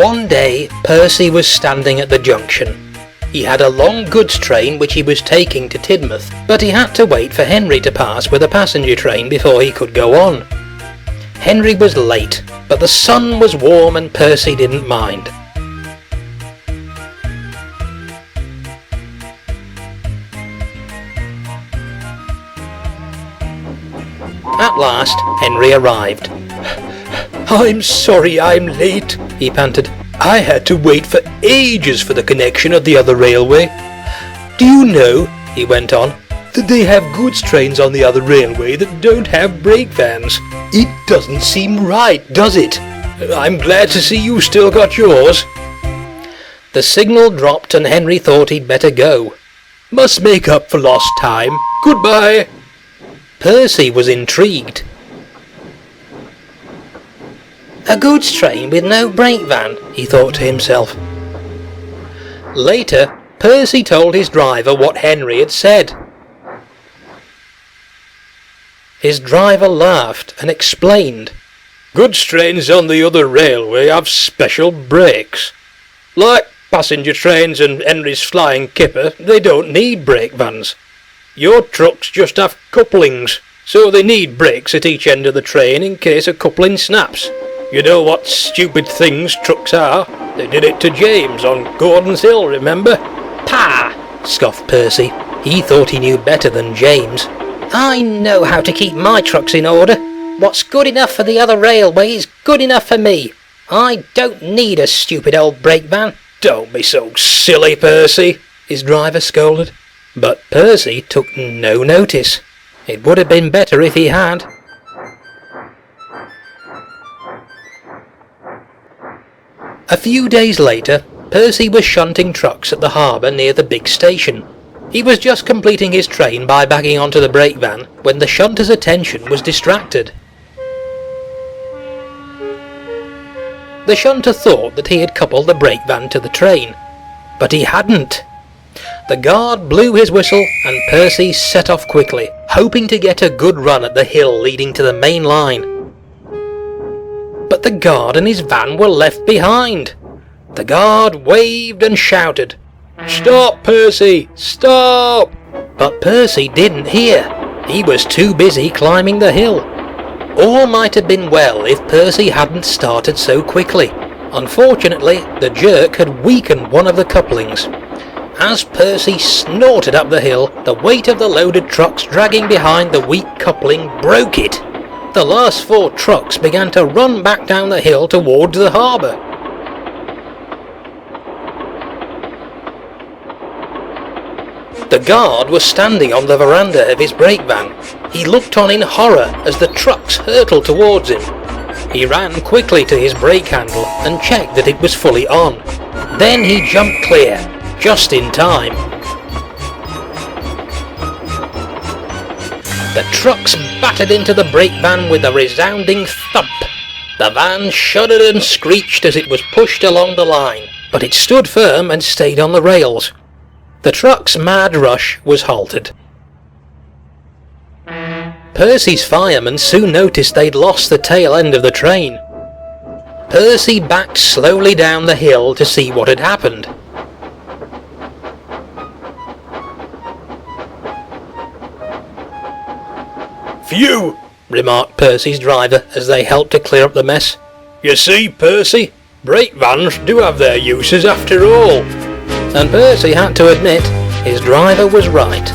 One day, Percy was standing at the junction. He had a long goods train which he was taking to Tidmouth, but he had to wait for Henry to pass with a passenger train before he could go on. Henry was late, but the sun was warm and Percy didn't mind. At last, Henry arrived. "I'm sorry I'm late," he panted. "I had to wait for ages for the connection of the other railway. Do you know," he went on, "that they have goods trains on the other railway that don't have brake vans? It doesn't seem right, does it? I'm glad to see you still got yours." The signal dropped and Henry thought he'd better go. "Must make up for lost time. Goodbye." Percy was intrigued. A goods train with no brake van, he thought to himself. Later, Percy told his driver what Henry had said. His driver laughed and explained. "Goods trains on the other railway have special brakes. Like passenger trains and Henry's flying kipper, they don't need brake vans. Your trucks just have couplings, so they need brakes at each end of the train in case a coupling snaps. You know what stupid things trucks are? They did it to James on Gordon's Hill, remember?" "Pah!" scoffed Percy. He thought he knew better than James. "I know how to keep my trucks in order. What's good enough for the other railway is good enough for me. I don't need a stupid old brake van." "Don't be so silly, Percy," his driver scolded. But Percy took no notice. It would have been better if he had. A few days later, Percy was shunting trucks at the harbour near the big station. He was just completing his train by backing onto the brake van when the shunter's attention was distracted. The shunter thought that he had coupled the brake van to the train, but he hadn't. The guard blew his whistle and Percy set off quickly, hoping to get a good run at the hill leading to the main line. But the guard and his van were left behind. The guard waved and shouted, "Stop, Percy! Stop!" But Percy didn't hear. He was too busy climbing the hill. All might have been well if Percy hadn't started so quickly. Unfortunately, the jerk had weakened one of the couplings. As Percy snorted up the hill, the weight of the loaded trucks dragging behind the weak coupling broke it. The last 4 trucks began to run back down the hill towards the harbour. The guard was standing on the veranda of his brake van. He looked on in horror as the trucks hurtled towards him. He ran quickly to his brake handle and checked that it was fully on. Then he jumped clear, just in time. The trucks battered into the brake van with a resounding thump. The van shuddered and screeched as it was pushed along the line, but it stood firm and stayed on the rails. The truck's mad rush was halted. Percy's firemen soon noticed they'd lost the tail end of the train. Percy backed slowly down the hill to see what had happened. "Phew," remarked Percy's driver as they helped to clear up the mess. "You see, Percy, brake vans do have their uses after all." And Percy had to admit his driver was right.